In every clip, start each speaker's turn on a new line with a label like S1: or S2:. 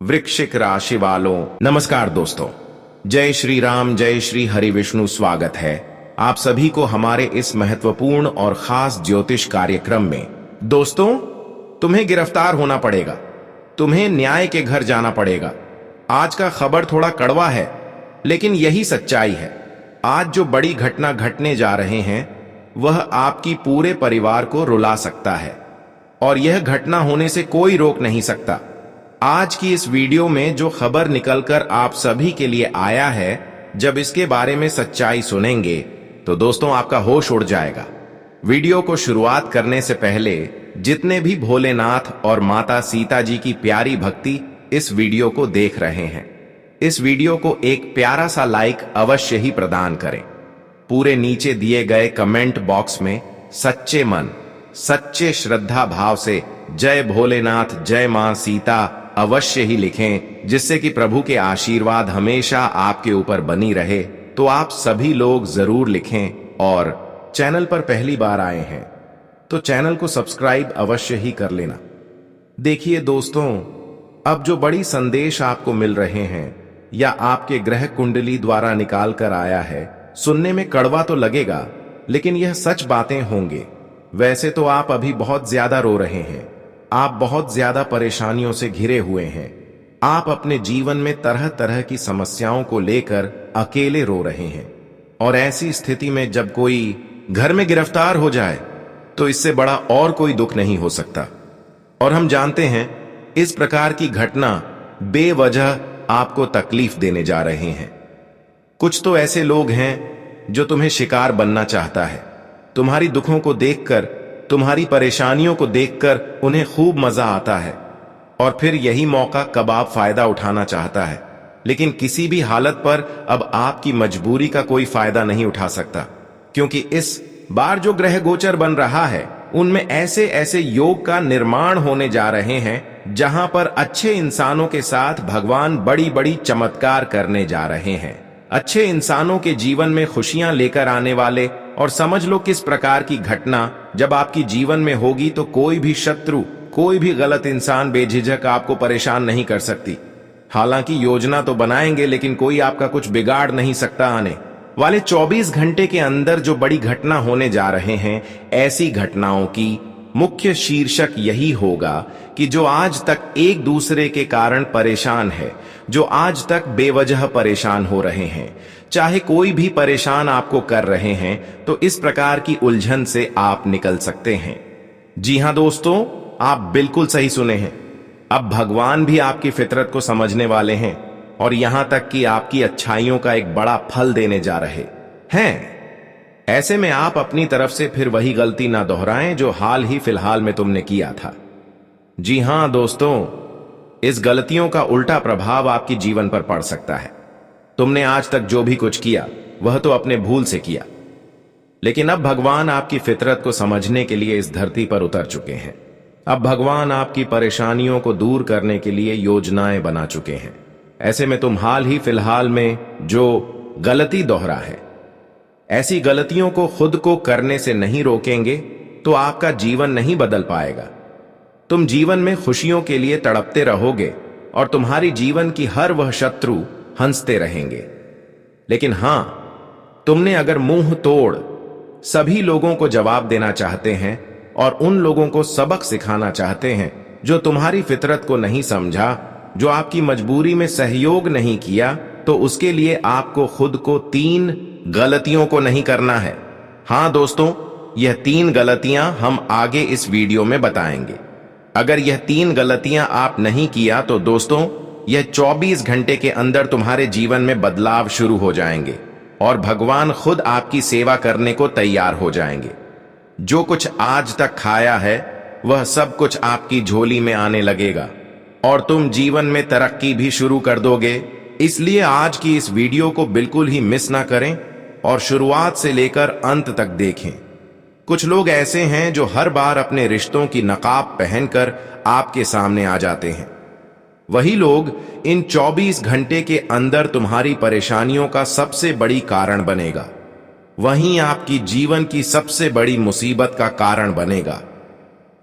S1: वृश्चिक राशि वालों, नमस्कार दोस्तों। जय श्री राम, जय श्री हरि विष्णु। स्वागत है आप सभी को हमारे इस महत्वपूर्ण और खास ज्योतिष कार्यक्रम में। दोस्तों, तुम्हें गिरफ्तार होना पड़ेगा, तुम्हें न्याय के घर जाना पड़ेगा। आज का खबर थोड़ा कड़वा है, लेकिन यही सच्चाई है। आज जो बड़ी घटना घटने जा रहे हैं वह आपकी पूरे परिवार को रुला सकता है, और यह घटना होने से कोई रोक नहीं सकता। आज की इस वीडियो में जो खबर निकलकर आप सभी के लिए आया है, जब इसके बारे में सच्चाई सुनेंगे तो दोस्तों आपका होश उड़ जाएगा। वीडियो को शुरुआत करने से पहले जितने भी भोलेनाथ और माता सीता जी की प्यारी भक्ति इस वीडियो को देख रहे हैं, इस वीडियो को एक प्यारा सा लाइक अवश्य ही प्रदान करें। पूरे नीचे दिए गए कमेंट बॉक्स में सच्चे मन, सच्चे श्रद्धा भाव से जय भोलेनाथ, जय मां सीता अवश्य ही लिखें, जिससे कि प्रभु के आशीर्वाद हमेशा आपके ऊपर बनी रहे। तो आप सभी लोग जरूर लिखें, और चैनल पर पहली बार आए हैं तो चैनल को सब्सक्राइब अवश्य ही कर लेना। देखिए दोस्तों, अब जो बड़ी संदेश आपको मिल रहे हैं या आपके ग्रह कुंडली द्वारा निकाल कर आया है, सुनने में कड़वा तो लगेगा, लेकिन यह सच बातें होंगे। वैसे तो आप अभी बहुत ज्यादा रो रहे हैं, आप बहुत ज्यादा परेशानियों से घिरे हुए हैं, आप अपने जीवन में तरह तरह की समस्याओं को लेकर अकेले रो रहे हैं। और ऐसी स्थिति में जब कोई घर में गिरफ्तार हो जाए तो इससे बड़ा और कोई दुख नहीं हो सकता। और हम जानते हैं इस प्रकार की घटना बेवजह आपको तकलीफ देने जा रहे हैं। कुछ तो ऐसे लोग हैं जो तुम्हें शिकार बनना चाहता है। तुम्हारी दुखों को देखकर, तुम्हारी परेशानियों को देखकर उन्हें खूब मजा आता है, और फिर यही मौका कबाब फायदा उठाना चाहता है। लेकिन किसी भी हालत पर अब आपकी मजबूरी का कोई फायदा नहीं उठा सकता, क्योंकि इस बार जो ग्रह गोचर बन रहा है उनमें ऐसे ऐसे योग का निर्माण होने जा रहे हैं जहां पर अच्छे इंसानों के साथ भगवान बड़ी बड़ी चमत्कार करने जा रहे हैं। अच्छे इंसानों के जीवन में खुशियां लेकर आने वाले। और समझ लो किस प्रकार की घटना जब आपकी जीवन में होगी तो कोई भी शत्रु, कोई भी गलत इंसान बेझिझक आपको परेशान नहीं कर सकती। हालांकि योजना तो बनाएंगे, लेकिन कोई आपका कुछ बिगाड़ नहीं सकता। आने वाले 24 घंटे के अंदर जो बड़ी घटना होने जा रहे हैं, ऐसी घटनाओं की मुख्य शीर्षक यही होगा कि जो आज तक एक दूसरे के कारण परेशान है, जो आज तक बेवजह परेशान हो रहे हैं, चाहे कोई भी परेशान आपको कर रहे हैं, तो इस प्रकार की उलझन से आप निकल सकते हैं। जी हां दोस्तों, आप बिल्कुल सही सुने हैं। अब भगवान भी आपकी फितरत को समझने वाले हैं, और यहां तक कि आपकी अच्छाइयों का एक बड़ा फल देने जा रहे हैं। ऐसे में आप अपनी तरफ से फिर वही गलती ना दोहराएं जो हाल ही फिलहाल में तुमने किया था। जी हां दोस्तों, इस गलतियों का उल्टा प्रभाव आपके जीवन पर पड़ सकता है। तुमने आज तक जो भी कुछ किया वह तो अपने भूल से किया, लेकिन अब भगवान आपकी फितरत को समझने के लिए इस धरती पर उतर चुके हैं। अब भगवान आपकी परेशानियों को दूर करने के लिए योजनाएं बना चुके हैं। ऐसे में तुम हाल ही फिलहाल में जो गलती दोहरा है, ऐसी गलतियों को खुद को करने से नहीं रोकेंगे तो आपका जीवन नहीं बदल पाएगा। तुम जीवन में खुशियों के लिए तड़पते रहोगे, और तुम्हारी जीवन की हर वह शत्रु हंसते रहेंगे। लेकिन हां, तुमने अगर मुंह तोड़ सभी लोगों को जवाब देना चाहते हैं और उन लोगों को सबक सिखाना चाहते हैं जो तुम्हारी फितरत को नहीं समझा, जो आपकी मजबूरी में सहयोग नहीं किया, तो उसके लिए आपको खुद को 3 गलतियों को नहीं करना है। हां दोस्तों, यह 3 गलतियां हम आगे इस वीडियो में बताएंगे। अगर यह 3 गलतियां आप नहीं किया तो दोस्तों यह 24 घंटे के अंदर तुम्हारे जीवन में बदलाव शुरू हो जाएंगे, और भगवान खुद आपकी सेवा करने को तैयार हो जाएंगे। जो कुछ आज तक खाया है वह सब कुछ आपकी झोली में आने लगेगा, और तुम जीवन में तरक्की भी शुरू कर दोगे। इसलिए आज की इस वीडियो को बिल्कुल ही मिस ना करें, और शुरुआत से लेकर अंत तक देखें। कुछ लोग ऐसे हैं जो हर बार अपने रिश्तों की नकाब पहनकर आपके सामने आ जाते हैं। वही लोग इन 24 घंटे के अंदर तुम्हारी परेशानियों का सबसे बड़ी कारण बनेगा। वहीं आपकी जीवन की सबसे बड़ी मुसीबत का कारण बनेगा।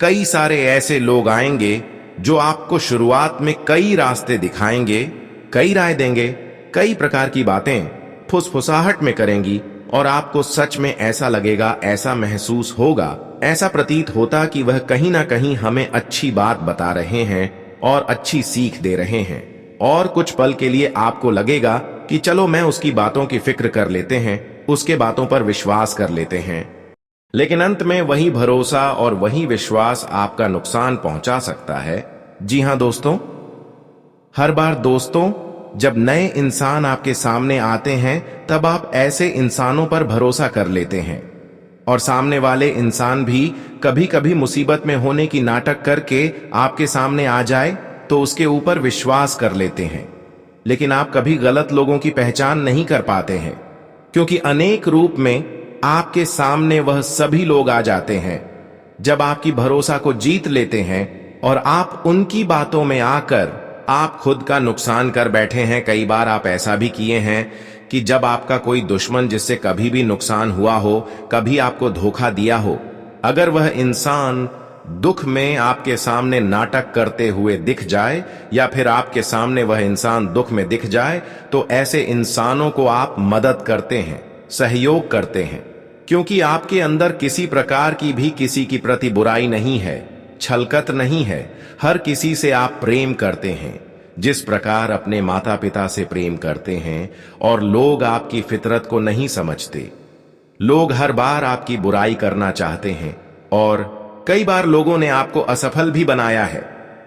S1: कई सारे ऐसे लोग आएंगे जो आपको शुरुआत में कई रास्ते दिखाएंगे, कई राय देंगे, कई प्रकार की बातें फुसफुसाहट में करेंगी और आपको सच में ऐसा लगेगा, ऐसा महसूस होगा, ऐसा प्रतीत होता कि वह कहीं ना कहीं हमें अच्छी बात बता रहे हैं और अच्छी सीख दे रहे हैं। और कुछ पल के लिए आपको लगेगा कि चलो मैं उसकी बातों की फिक्र कर लेते हैं, उसके बातों पर विश्वास कर लेते हैं। लेकिन अंत में वही भरोसा और वही विश्वास आपका नुकसान पहुंचा सकता है। जी हां दोस्तों, हर बार दोस्तों जब नए इंसान आपके सामने आते हैं तब आप ऐसे इंसानों पर भरोसा कर लेते हैं और सामने वाले इंसान भी कभी कभी मुसीबत में होने की नाटक करके आपके सामने आ जाए तो उसके ऊपर विश्वास कर लेते हैं। लेकिन आप कभी गलत लोगों की पहचान नहीं कर पाते हैं, क्योंकि अनेक रूप में आपके सामने वह सभी लोग आ जाते हैं जब आपकी भरोसा को जीत लेते हैं और आप उनकी बातों में आकर आप खुद का नुकसान कर बैठे हैं। कई बार आप ऐसा भी किए हैं कि जब आपका कोई दुश्मन जिससे कभी भी नुकसान हुआ हो, कभी आपको धोखा दिया हो, अगर वह इंसान दुख में आपके सामने नाटक करते हुए दिख जाए या फिर आपके सामने वह इंसान दुख में दिख जाए, तो ऐसे इंसानों को आप मदद करते हैं, सहयोग करते हैं, क्योंकि आपके अंदर किसी प्रकार की भी किसी की प्रति बुराई नहीं है, छलकत नहीं है। हर किसी से आप प्रेम करते हैं जिस प्रकार अपने माता पिता से प्रेम करते हैं। और लोग आपकी फितरत को नहीं समझते। लोग हर बार आपकी बुराई करना चाहते हैं और कई बार लोगों ने आपको असफल भी बनाया है,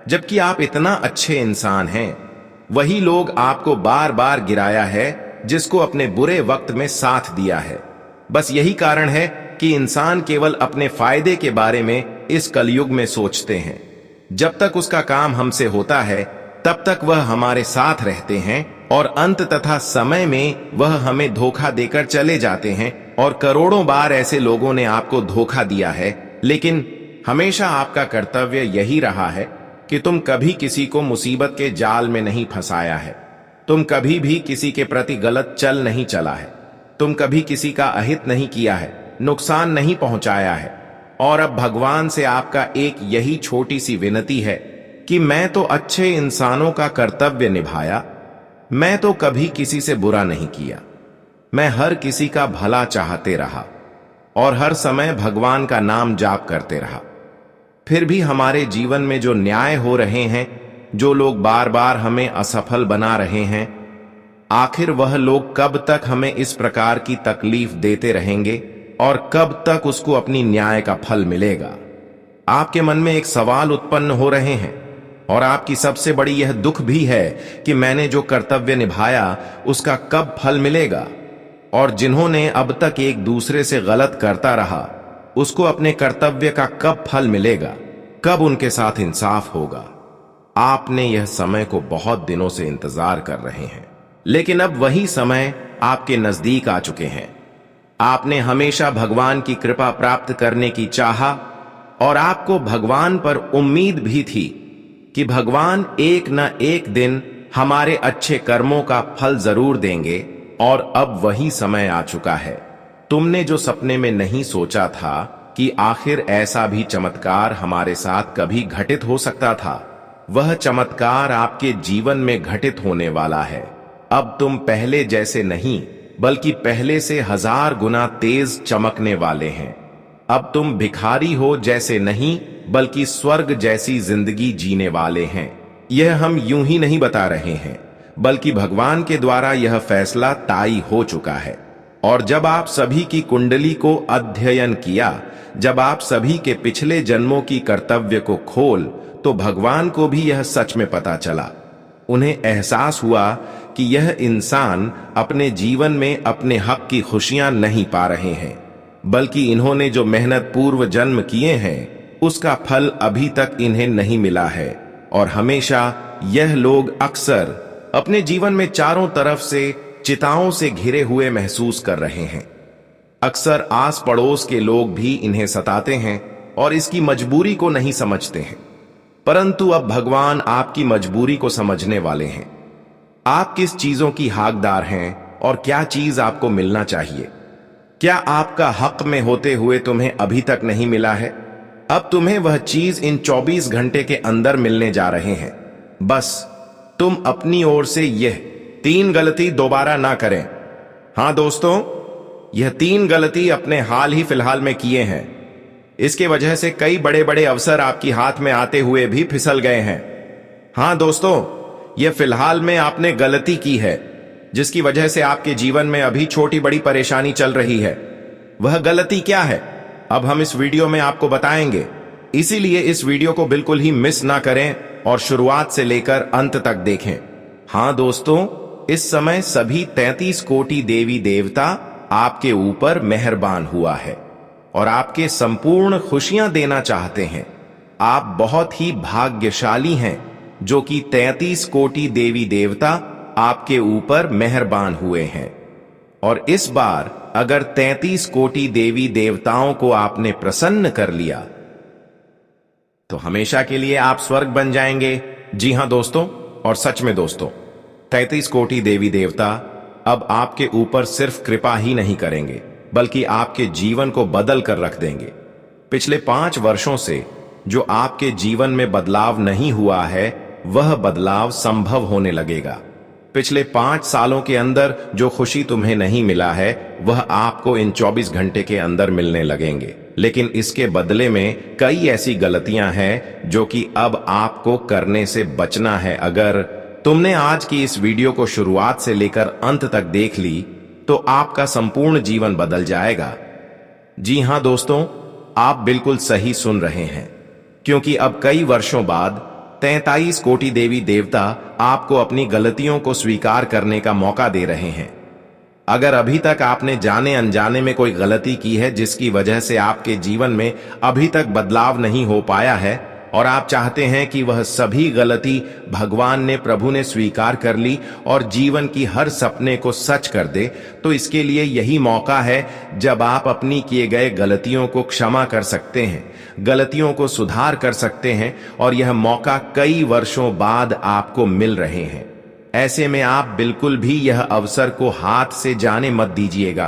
S1: जबकि आप इतना अच्छे इंसान हैं। वही लोग आपको बार बार गिराया है जिसको अपने बुरे वक्त में साथ दिया है। बस यही कारण है कि इंसान केवल अपने फायदे के बारे में इस कलयुग में सोचते हैं। जब तक उसका काम हमसे होता है तब तक वह हमारे साथ रहते हैं और अंत तथा समय में वह हमें धोखा देकर चले जाते हैं। और करोड़ों बार ऐसे लोगों ने आपको धोखा दिया है, लेकिन हमेशा आपका कर्तव्य यही रहा है कि तुम कभी किसी को मुसीबत के जाल में नहीं फंसाया है। तुम कभी भी किसी के प्रति गलत चल नहीं चला है। तुम कभी किसी का अहित नहीं किया है, नुकसान नहीं पहुंचाया है। और अब भगवान से आपका एक यही छोटी सी विनती है कि मैं तो अच्छे इंसानों का कर्तव्य निभाया, मैं तो कभी किसी से बुरा नहीं किया, मैं हर किसी का भला चाहते रहा और हर समय भगवान का नाम जाप करते रहा। फिर भी हमारे जीवन में जो न्याय हो रहे हैं, जो लोग बार बार हमें असफल बना रहे हैं, आखिर वह लोग कब तक हमें इस प्रकार की तकलीफ देते रहेंगे और कब तक उसको अपनी न्याय का फल मिलेगा? आपके मन में एक सवाल उत्पन्न हो रहे हैं और आपकी सबसे बड़ी यह दुख भी है कि मैंने जो कर्तव्य निभाया उसका कब फल मिलेगा, और जिन्होंने अब तक एक दूसरे से गलत करता रहा उसको अपने कर्तव्य का कब फल मिलेगा, कब उनके साथ इंसाफ होगा। आपने यह समय को बहुत दिनों से इंतजार कर रहे हैं, लेकिन अब वही समय आपके नजदीक आ चुके हैं। आपने हमेशा भगवान की कृपा प्राप्त करने की चाहा और आपको भगवान पर उम्मीद भी थी कि भगवान एक न एक दिन हमारे अच्छे कर्मों का फल जरूर देंगे। और अब वही समय आ चुका है। तुमने जो सपने में नहीं सोचा था कि आखिर ऐसा भी चमत्कार हमारे साथ कभी घटित हो सकता था, वह चमत्कार आपके जीवन में घटित होने वाला है। अब तुम पहले जैसे नहीं बल्कि पहले से 1000 गुना तेज चमकने वाले हैं। अब तुम भिखारी हो जैसे नहीं बल्कि स्वर्ग जैसी जिंदगी जीने वाले हैं। यह हम यूं ही नहीं बता रहे हैं, बल्कि भगवान के द्वारा यह फैसला तय हो चुका है। और जब आप सभी की कुंडली को अध्ययन किया, जब आप सभी के पिछले जन्मों की कर्तव्य को खोल, तो भगवान को भी यह सच में पता चला। उन्हें एहसास हुआ कि यह इंसान अपने जीवन में अपने हक की खुशियां नहीं पा रहे हैं, बल्कि इन्होंने जो मेहनत पूर्व जन्म किए हैं उसका फल अभी तक इन्हें नहीं मिला है। और हमेशा यह लोग अक्सर अपने जीवन में चारों तरफ से चिताओं से घिरे हुए महसूस कर रहे हैं। अक्सर आस पड़ोस के लोग भी इन्हें सताते हैं और इसकी मजबूरी को नहीं समझते हैं, परंतु अब भगवान आपकी मजबूरी को समझने वाले हैं। आप किस चीजों की हकदार हैं और क्या चीज आपको मिलना चाहिए। क्या आपका हक में होते हुए तुम्हें अभी तक नहीं मिला है? अब तुम्हें वह चीज इन 24 घंटे के अंदर मिलने जा रहे हैं। बस तुम अपनी ओर से यह 3 गलती दोबारा ना करें। हां दोस्तों, यह 3 गलती अपने हाल ही फिलहाल में किए हैं। इसके वजह से कई बड़े बड़े अवसर आपकी हाथ में आते हुए भी फिसल गए हैं। हां दोस्तों, यह फिलहाल में आपने गलती की है जिसकी वजह से आपके जीवन में अभी छोटी बड़ी परेशानी चल रही है। वह गलती क्या है, अब हम इस वीडियो में आपको बताएंगे। इसीलिए इस वीडियो को बिल्कुल ही मिस ना करें और शुरुआत से लेकर अंत तक देखें। हां दोस्तों, इस समय सभी 33 कोटि देवी देवता आपके ऊपर मेहरबान हुआ है और आपके संपूर्ण खुशियां देना चाहते हैं। आप बहुत ही भाग्यशाली हैं जो कि 33 कोटि देवी देवता आपके ऊपर मेहरबान हुए हैं। और इस बार अगर 33 कोटि देवी देवताओं को आपने प्रसन्न कर लिया तो हमेशा के लिए आप स्वर्ग बन जाएंगे। जी हां दोस्तों, और सच में दोस्तों, 33 कोटि देवी देवता अब आपके ऊपर सिर्फ कृपा ही नहीं करेंगे बल्कि आपके जीवन को बदल कर रख देंगे। पिछले 5 वर्षों से जो आपके जीवन में बदलाव नहीं हुआ है वह बदलाव संभव होने लगेगा। पिछले 5 सालों के अंदर जो खुशी तुम्हें नहीं मिला है वह आपको इन 24 घंटे के अंदर मिलने लगेंगे। लेकिन इसके बदले में कई ऐसी गलतियां हैं जो कि अब आपको करने से बचना है। अगर तुमने आज की इस वीडियो को शुरुआत से लेकर अंत तक देख ली तो आपका संपूर्ण जीवन बदल जाएगा। जी हां दोस्तों, आप बिल्कुल सही सुन रहे हैं, क्योंकि अब कई वर्षों बाद 33 कोटि देवी देवता आपको अपनी गलतियों को स्वीकार करने का मौका दे रहे हैं। अगर अभी तक आपने जाने अनजाने में कोई गलती की है जिसकी वजह से आपके जीवन में अभी तक बदलाव नहीं हो पाया है और आप चाहते हैं कि वह सभी गलती भगवान ने, प्रभु ने स्वीकार कर ली और जीवन की हर सपने को सच कर दे, तो इसके लिए यही मौका है जब आप अपनी किए गए गलतियों को क्षमा कर सकते हैं, गलतियों को सुधार कर सकते हैं। और यह मौका कई वर्षों बाद आपको मिल रहे हैं। ऐसे में आप बिल्कुल भी यह अवसर को हाथ से जाने मत दीजिएगा,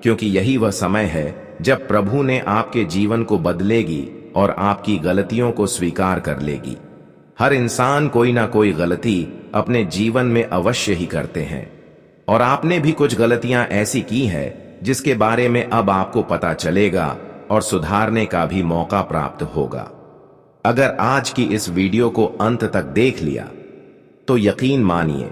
S1: क्योंकि यही वह समय है जब प्रभु ने आपके जीवन को बदलेगी और आपकी गलतियों को स्वीकार कर लेगी। हर इंसान कोई ना कोई गलती अपने जीवन में अवश्य ही करते हैं और आपने भी कुछ गलतियां ऐसी की है जिसके बारे में अब आपको पता चलेगा और सुधारने का भी मौका प्राप्त होगा। अगर आज की इस वीडियो को अंत तक देख लिया तो यकीन मानिए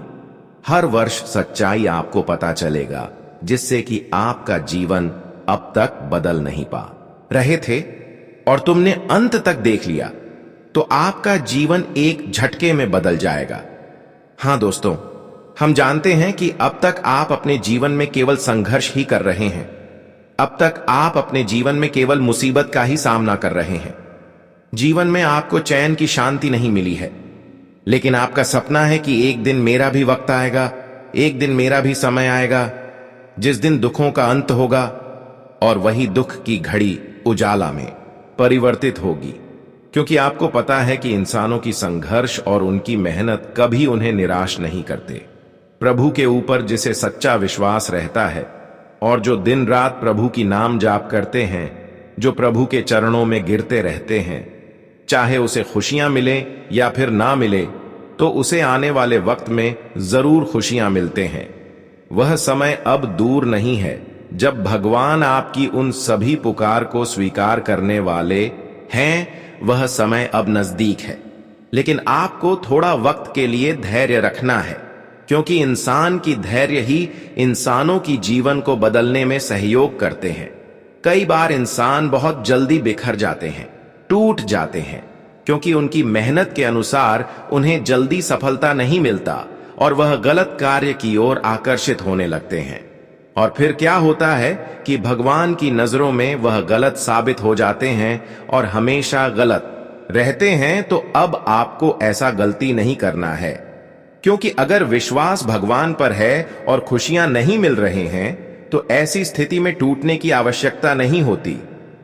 S1: हर वर्ष सच्चाई आपको पता चलेगा, जिससे कि आपका जीवन अब तक बदल नहीं पा रहे थे और तुमने अंत तक देख लिया तो आपका जीवन एक झटके में बदल जाएगा। हां दोस्तों, हम जानते हैं कि अब तक आप अपने जीवन में केवल संघर्ष ही कर रहे हैं। अब तक आप अपने जीवन में केवल मुसीबत का ही सामना कर रहे हैं। जीवन में आपको चैन की शांति नहीं मिली है, लेकिन आपका सपना है कि एक दिन मेरा भी वक्त आएगा, एक दिन मेरा भी समय आएगा जिस दिन दुखों का अंत होगा और वही दुख की घड़ी उजाला में परिवर्तित होगी, क्योंकि आपको पता है कि इंसानों की संघर्ष और उनकी मेहनत कभी उन्हें निराश नहीं करते। प्रभु के ऊपर जिसे सच्चा विश्वास रहता है और जो दिन रात प्रभु की नाम जाप करते हैं, जो प्रभु के चरणों में गिरते रहते हैं, चाहे उसे खुशियां मिले या फिर ना मिले, तो उसे आने वाले वक्त में जरूर खुशियां मिलते हैं। वह समय अब दूर नहीं है जब भगवान आपकी उन सभी पुकार को स्वीकार करने वाले हैं। वह समय अब नजदीक है, लेकिन आपको थोड़ा वक्त के लिए धैर्य रखना है, क्योंकि इंसान की धैर्य ही इंसानों की जीवन को बदलने में सहयोग करते हैं। कई बार इंसान बहुत जल्दी बिखर जाते हैं, टूट जाते हैं, क्योंकि उनकी मेहनत के अनुसार उन्हें जल्दी सफलता नहीं मिलता और वह गलत कार्य की ओर आकर्षित होने लगते हैं। और फिर क्या होता है कि भगवान की नजरों में वह गलत साबित हो जाते हैं और हमेशा गलत रहते हैं। तो अब आपको ऐसा गलती नहीं करना है, क्योंकि अगर विश्वास भगवान पर है और खुशियां नहीं मिल रहे हैं तो ऐसी स्थिति में टूटने की आवश्यकता नहीं होती,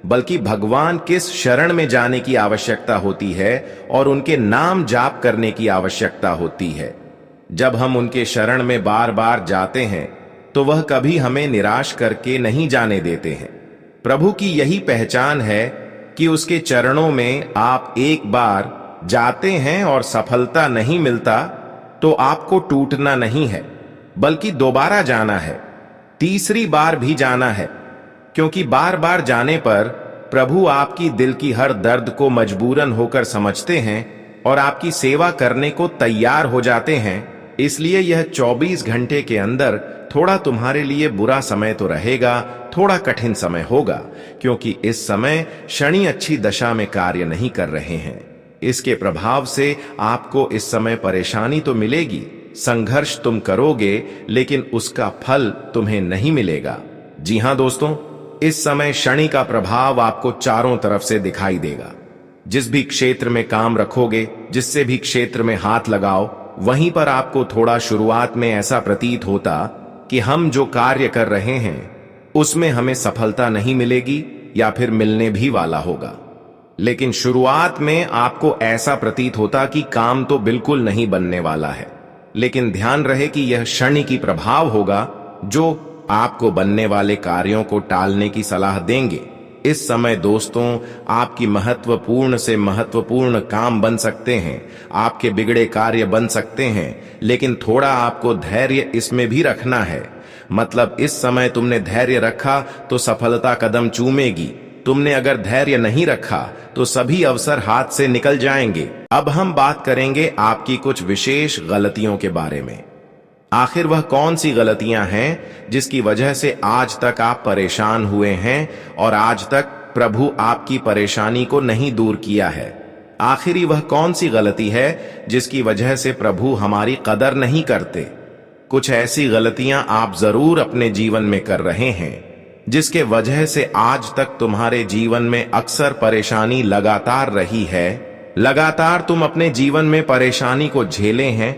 S1: बल्कि भगवान किस शरण में जाने की आवश्यकता होती है और उनके नाम जाप करने की आवश्यकता होती है। जब हम उनके शरण में बार बार जाते हैं तो वह कभी हमें निराश करके नहीं जाने देते हैं। प्रभु की यही पहचान है कि उसके चरणों में आप एक बार जाते हैं और सफलता नहीं मिलता तो आपको टूटना नहीं है, बल्कि दोबारा जाना है, तीसरी बार भी जाना है, क्योंकि बार बार जाने पर प्रभु आपकी दिल की हर दर्द को मजबूरन होकर समझते हैं और आपकी सेवा करने को तैयार हो जाते हैं। इसलिए यह 24 घंटे के अंदर थोड़ा तुम्हारे लिए बुरा समय तो रहेगा, थोड़ा कठिन समय होगा, क्योंकि इस समय शनि अच्छी दशा में कार्य नहीं कर रहे हैं। इसके प्रभाव से आपको इस समय परेशानी तो मिलेगी, संघर्ष तुम करोगे, लेकिन उसका फल तुम्हें नहीं मिलेगा। जी हां दोस्तों, इस समय शनि का प्रभाव आपको चारों तरफ से दिखाई देगा। जिस भी क्षेत्र में काम रखोगे, जिससे भी क्षेत्र में हाथ लगाओ, वहीं पर आपको थोड़ा शुरुआत में ऐसा प्रतीत होता कि हम जो कार्य कर रहे हैं उसमें हमें सफलता नहीं मिलेगी या फिर मिलने भी वाला होगा। लेकिन शुरुआत में आपको ऐसा प्रतीत होता कि काम तो बिल्कुल नहीं बनने वाला है। लेकिन ध्यान रहे कि यह शनि की प्रभाव होगा जो आपको बनने वाले कार्यों को टालने की सलाह देंगे। इस समय दोस्तों, आपकी महत्वपूर्ण से महत्वपूर्ण काम बन सकते हैं, आपके बिगड़े कार्य बन सकते हैं, लेकिन थोड़ा आपको धैर्य इसमें भी रखना है। मतलब इस समय तुमने धैर्य रखा तो सफलता कदम चूमेगी, तुमने अगर धैर्य नहीं रखा तो सभी अवसर हाथ से निकल जाएंगे। अब हम बात करेंगे आपकी कुछ विशेष गलतियों के बारे में। आखिर वह कौन सी गलतियां हैं जिसकी वजह से आज तक आप परेशान हुए हैं और आज तक प्रभु आपकी परेशानी को नहीं दूर किया है। आखिरी वह कौन सी गलती है जिसकी वजह से प्रभु हमारी कदर नहीं करते। कुछ ऐसी गलतियां आप जरूर अपने जीवन में कर रहे हैं जिसके वजह से आज तक तुम्हारे जीवन में अक्सर परेशानी लगातार रही है। लगातार तुम अपने जीवन में परेशानी को झेले हैं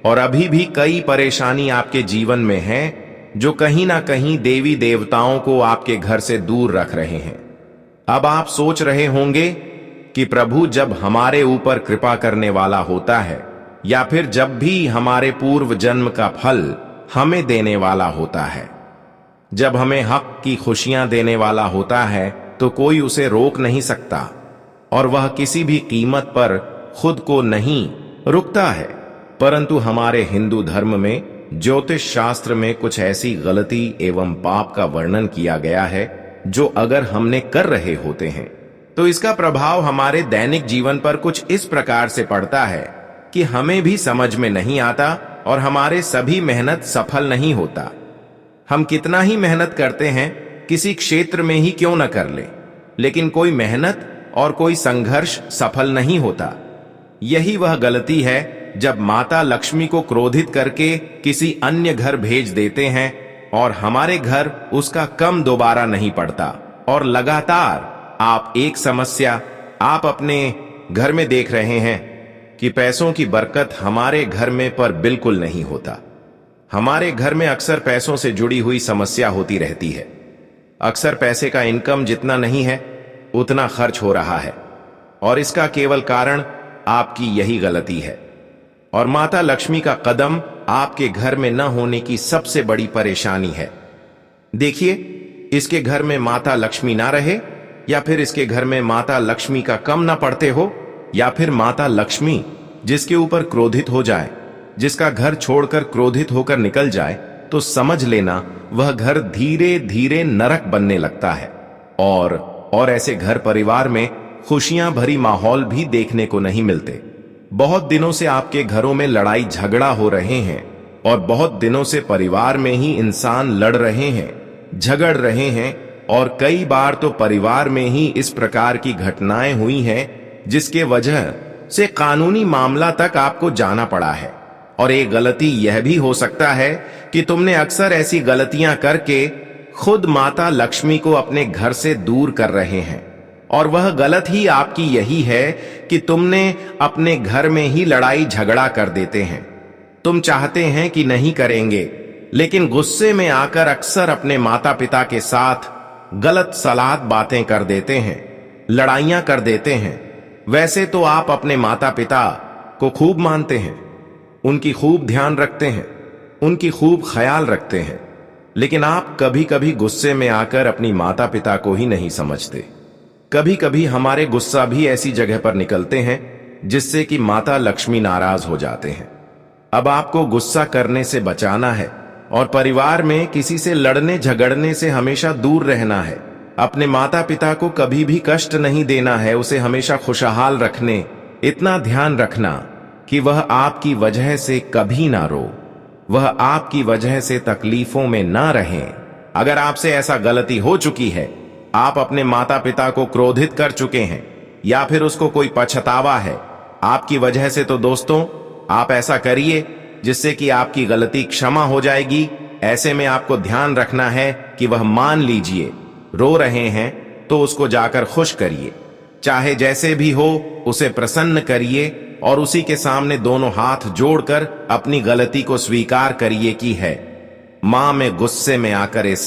S1: और अभी भी कई परेशानी आपके जीवन में है जो कहीं ना कहीं देवी देवताओं को आपके घर से दूर रख रहे हैं। अब आप सोच रहे होंगे कि प्रभु जब हमारे ऊपर कृपा करने वाला होता है या फिर जब भी हमारे पूर्व जन्म का फल हमें देने वाला होता है, जब हमें हक की खुशियां देने वाला होता है, तो कोई उसे रोक नहीं सकता और वह किसी भी कीमत पर खुद को नहीं रुकता है। परंतु हमारे हिंदू धर्म में ज्योतिष शास्त्र में कुछ ऐसी गलती एवं पाप का वर्णन किया गया है जो अगर हमने कर रहे होते हैं तो इसका प्रभाव हमारे दैनिक जीवन पर कुछ इस प्रकार से पड़ता है कि हमें भी समझ में नहीं आता और हमारे सभी मेहनत सफल नहीं होता। हम कितना ही मेहनत करते हैं, किसी क्षेत्र में ही क्यों न कर ले, लेकिन कोई मेहनत और कोई संघर्ष सफल नहीं होता। यही वह गलती है जब माता लक्ष्मी को क्रोधित करके किसी अन्य घर भेज देते हैं और हमारे घर उसका कम दोबारा नहीं पड़ता और लगातार आप एक समस्या आप अपने घर में देख रहे हैं कि पैसों की बरकत हमारे घर में पर बिल्कुल नहीं होता। हमारे घर में अक्सर पैसों से जुड़ी हुई समस्या होती रहती है। अक्सर पैसे का इनकम जितना नहीं है उतना खर्च हो रहा है और इसका केवल कारण आपकी यही गलती है। और माता लक्ष्मी का कदम आपके घर में न होने की सबसे बड़ी परेशानी है। देखिए, इसके घर में माता लक्ष्मी ना रहे या फिर इसके घर में माता लक्ष्मी का कम ना पड़ते हो या फिर माता लक्ष्मी जिसके ऊपर क्रोधित हो जाए, जिसका घर छोड़कर क्रोधित होकर निकल जाए, तो समझ लेना वह घर धीरे धीरे नरक बनने लगता है। और ऐसे घर परिवार में खुशियां भरी माहौल भी देखने को नहीं मिलते। बहुत दिनों से आपके घरों में लड़ाई झगड़ा हो रहे हैं और बहुत दिनों से परिवार में ही इंसान लड़ रहे हैं, झगड़ रहे हैं और कई बार तो परिवार में ही इस प्रकार की घटनाएं हुई हैं जिसके वजह से कानूनी मामला तक आपको जाना पड़ा है। और एक गलती यह भी हो सकता है कि तुमने अक्सर ऐसी गलतियां करके खुद माता लक्ष्मी को अपने घर से दूर कर रहे हैं और वह गलत ही आपकी यही है कि तुमने अपने घर में ही लड़ाई झगड़ा कर देते हैं। तुम चाहते हैं कि नहीं करेंगे, लेकिन गुस्से में आकर अक्सर अपने माता पिता के साथ गलत सलाह बातें कर देते हैं, लड़ाइयां कर देते हैं। वैसे तो आप अपने माता पिता को खूब मानते हैं, उनकी खूब ध्यान रखते हैं, उनकी खूब ख्याल रखते हैं, लेकिन आप कभी कभी गुस्से में आकर अपनी माता पिता को ही नहीं समझते। कभी कभी हमारे गुस्सा भी ऐसी जगह पर निकलते हैं जिससे कि माता लक्ष्मी नाराज हो जाते हैं। अब आपको गुस्सा करने से बचाना है और परिवार में किसी से लड़ने झगड़ने से हमेशा दूर रहना है। अपने माता पिता को कभी भी कष्ट नहीं देना है, उसे हमेशा खुशहाल रखने, इतना ध्यान रखना कि वह आपकी वजह से कभी ना रो, वह आपकी वजह से तकलीफों में ना रहें। अगर आपसे ऐसा गलती हो चुकी है, आप अपने माता पिता को क्रोधित कर चुके हैं या फिर उसको कोई पछतावा है आपकी वजह से, तो दोस्तों आप ऐसा करिए जिससे कि आपकी गलती क्षमा हो जाएगी। ऐसे में आपको ध्यान रखना है कि वह मान लीजिए रो रहे हैं तो उसको जाकर खुश करिए, चाहे जैसे भी हो उसे प्रसन्न करिए और उसी के सामने दोनों हाथ जोड़कर अपनी गलती को स्वीकार करिए कि है मां मैं गुस्से में आकर इस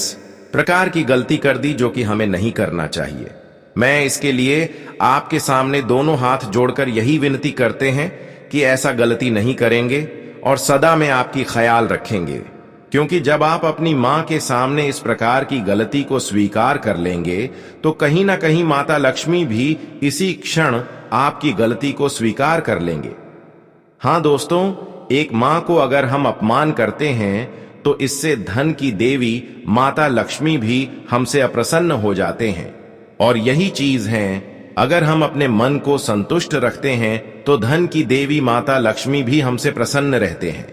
S1: प्रकार की गलती कर दी जो कि हमें नहीं करना चाहिए। मैं इसके लिए आपके सामने दोनों हाथ जोड़कर यही विनती करते हैं कि ऐसा गलती नहीं करेंगे और सदा में आपकी ख्याल रखेंगे, क्योंकि जब आप अपनी मां के सामने इस प्रकार की गलती को स्वीकार कर लेंगे तो कहीं ना कहीं माता लक्ष्मी भी इसी क्षण आपकी गलती को स्वीकार कर लेंगे। हां दोस्तों, एक मां को अगर हम अपमान करते हैं तो इससे धन की देवी माता लक्ष्मी भी हमसे अप्रसन्न हो जाते हैं। और यही चीज है, अगर हम अपने मन को संतुष्ट रखते हैं तो धन की देवी माता लक्ष्मी भी हमसे प्रसन्न रहते हैं।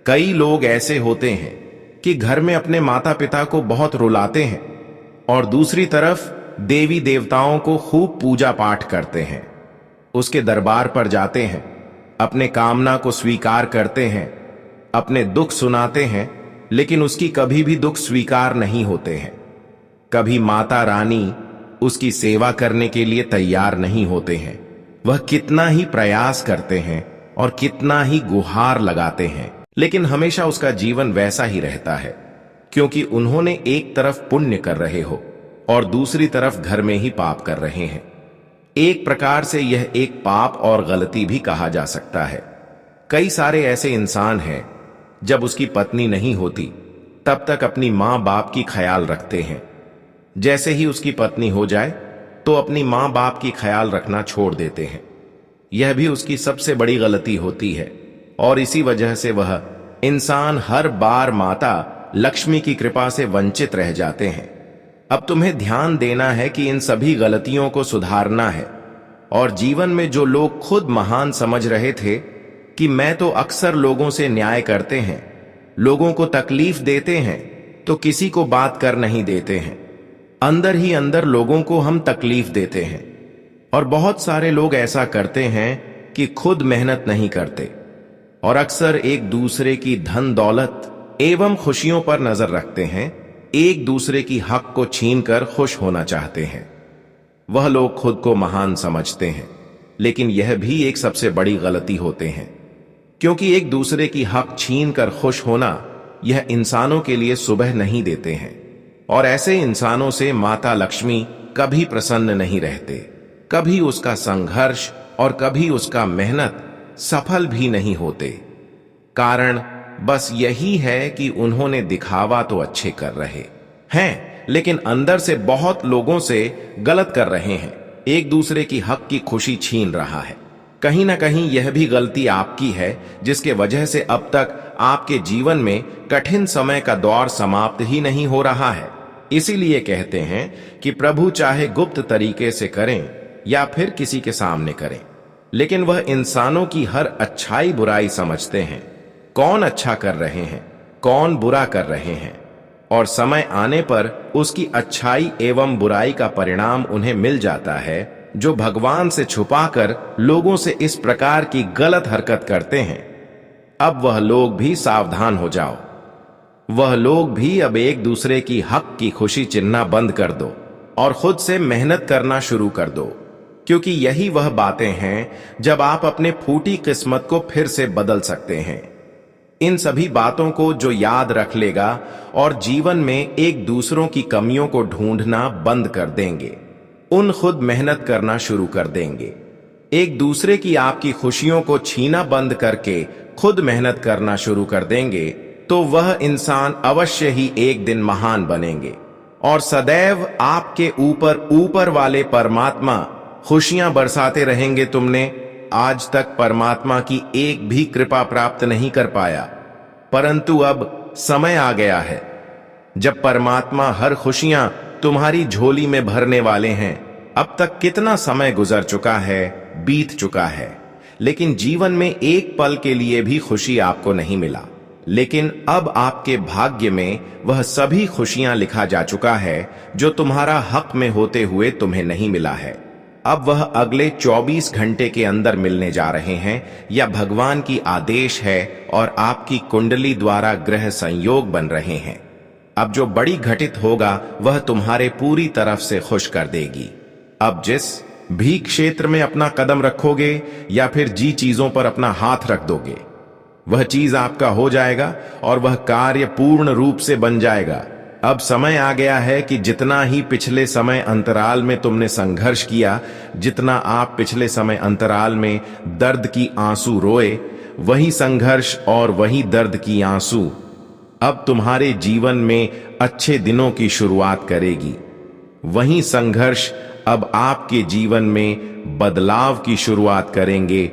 S1: कई लोग ऐसे होते हैं कि घर में अपने माता पिता को बहुत रुलाते हैं और दूसरी तरफ देवी देवताओं को खूब पूजा पाठ करते हैं, उसके दरबार पर जाते हैं, अपने कामना को स्वीकार करते हैं, अपने दुख सुनाते हैं, लेकिन उसकी कभी भी दुख स्वीकार नहीं होते हैं। कभी माता रानी उसकी सेवा करने के लिए तैयार नहीं होते हैं। वह कितना ही प्रयास करते हैं और कितना ही गुहार लगाते हैं, लेकिन हमेशा उसका जीवन वैसा ही रहता है, क्योंकि उन्होंने एक तरफ पुण्य कर रहे हो और दूसरी तरफ घर में ही पाप कर रहे हैं। एक प्रकार से यह एक पाप और गलती भी कहा जा सकता है। कई सारे ऐसे इंसान हैं जब उसकी पत्नी नहीं होती तब तक अपनी मां बाप की ख्याल रखते हैं, जैसे ही उसकी पत्नी हो जाए तो अपनी मां बाप की ख्याल रखना छोड़ देते हैं। यह भी उसकी सबसे बड़ी गलती होती है और इसी वजह से वह इंसान हर बार माता लक्ष्मी की कृपा से वंचित रह जाते हैं। अब तुम्हें ध्यान देना है कि इन सभी गलतियों को सुधारना है। और जीवन में जो लोग खुद महान समझ रहे थे कि मैं तो अक्सर लोगों से न्याय करते हैं, लोगों को तकलीफ देते हैं, तो किसी को बात कर नहीं देते हैं, अंदर ही अंदर लोगों को हम तकलीफ देते हैं। और बहुत सारे लोग ऐसा करते हैं कि खुद मेहनत नहीं करते और अक्सर एक दूसरे की धन दौलत एवं खुशियों पर नजर रखते हैं, एक दूसरे की हक को छीनकर खुश होना चाहते हैं। वह लोग खुद को महान समझते हैं, लेकिन यह भी एक सबसे बड़ी गलती होते हैं, क्योंकि एक दूसरे की हक छीनकर खुश होना यह इंसानों के लिए सुबह नहीं देते हैं। और ऐसे इंसानों से माता लक्ष्मी कभी प्रसन्न नहीं रहते, कभी उसका संघर्ष और कभी उसका मेहनत सफल भी नहीं होते। कारण बस यही है कि उन्होंने दिखावा तो अच्छे कर रहे हैं, लेकिन अंदर से बहुत लोगों से गलत कर रहे हैं, एक दूसरे की हक की खुशी छीन रहा है। कहीं ना कहीं यह भी गलती आपकी है, जिसके वजह से अब तक आपके जीवन में कठिन समय का दौर समाप्त ही नहीं हो रहा है। इसीलिए कहते हैं कि प्रभु चाहे गुप्त तरीके से करें या फिर किसी के सामने करें, लेकिन वह इंसानों की हर अच्छाई बुराई समझते हैं, कौन अच्छा कर रहे हैं, कौन बुरा कर रहे हैं, और समय आने पर उसकी अच्छाई एवं बुराई का परिणाम उन्हें मिल जाता है, जो भगवान से छुपाकर लोगों से इस प्रकार की गलत हरकत करते हैं। अब वह लोग भी सावधान हो जाओ, वह लोग भी अब एक दूसरे की हक की खुशी चिन्ना बंद कर दो और खुद से मेहनत करना शुरू कर दो, क्योंकि यही वह बातें हैं जब आप अपने फूटी किस्मत को फिर से बदल सकते हैं। इन सभी बातों को जो याद रख लेगा और जीवन में एक दूसरों की कमियों को ढूंढना बंद कर देंगे, उन खुद मेहनत करना शुरू कर देंगे, एक दूसरे की आपकी खुशियों को छीना बंद करके खुद मेहनत करना शुरू कर देंगे, तो वह इंसान अवश्य ही एक दिन महान बनेंगे और सदैव आपके ऊपर ऊपर वाले परमात्मा खुशियां बरसाते रहेंगे। तुमने आज तक परमात्मा की एक भी कृपा प्राप्त नहीं कर पाया, परंतु अब समय आ गया है जब परमात्मा हर खुशियां तुम्हारी झोली में भरने वाले हैं। अब तक कितना समय गुजर चुका है, बीत चुका है, लेकिन जीवन में एक पल के लिए भी खुशी आपको नहीं मिला। लेकिन अब आपके भाग्य में वह सभी खुशियां लिखा जा चुका है जो तुम्हारा हक में होते हुए तुम्हें नहीं मिला है। अब वह अगले 24 घंटे के अंदर मिलने जा रहे हैं, या भगवान की आदेश है और आपकी कुंडली द्वारा ग्रह संयोग बन रहे हैं। अब जो बड़ी घटित होगा वह तुम्हारे पूरी तरफ से खुश कर देगी। अब जिस भी क्षेत्र में अपना कदम रखोगे या फिर जी चीजों पर अपना हाथ रख दोगे, वह चीज आपका हो जाएगा और वह कार्य पूर्ण रूप से बन जाएगा। अब समय आ गया है कि जितना ही पिछले समय अंतराल में तुमने संघर्ष किया, जितना आप पिछले समय अंतराल में दर्द की आंसू रोए, वही संघर्ष और वही दर्द की आंसू अब तुम्हारे जीवन में अच्छे दिनों की शुरुआत करेगी। वही संघर्ष अब आपके जीवन में बदलाव की शुरुआत करेंगे,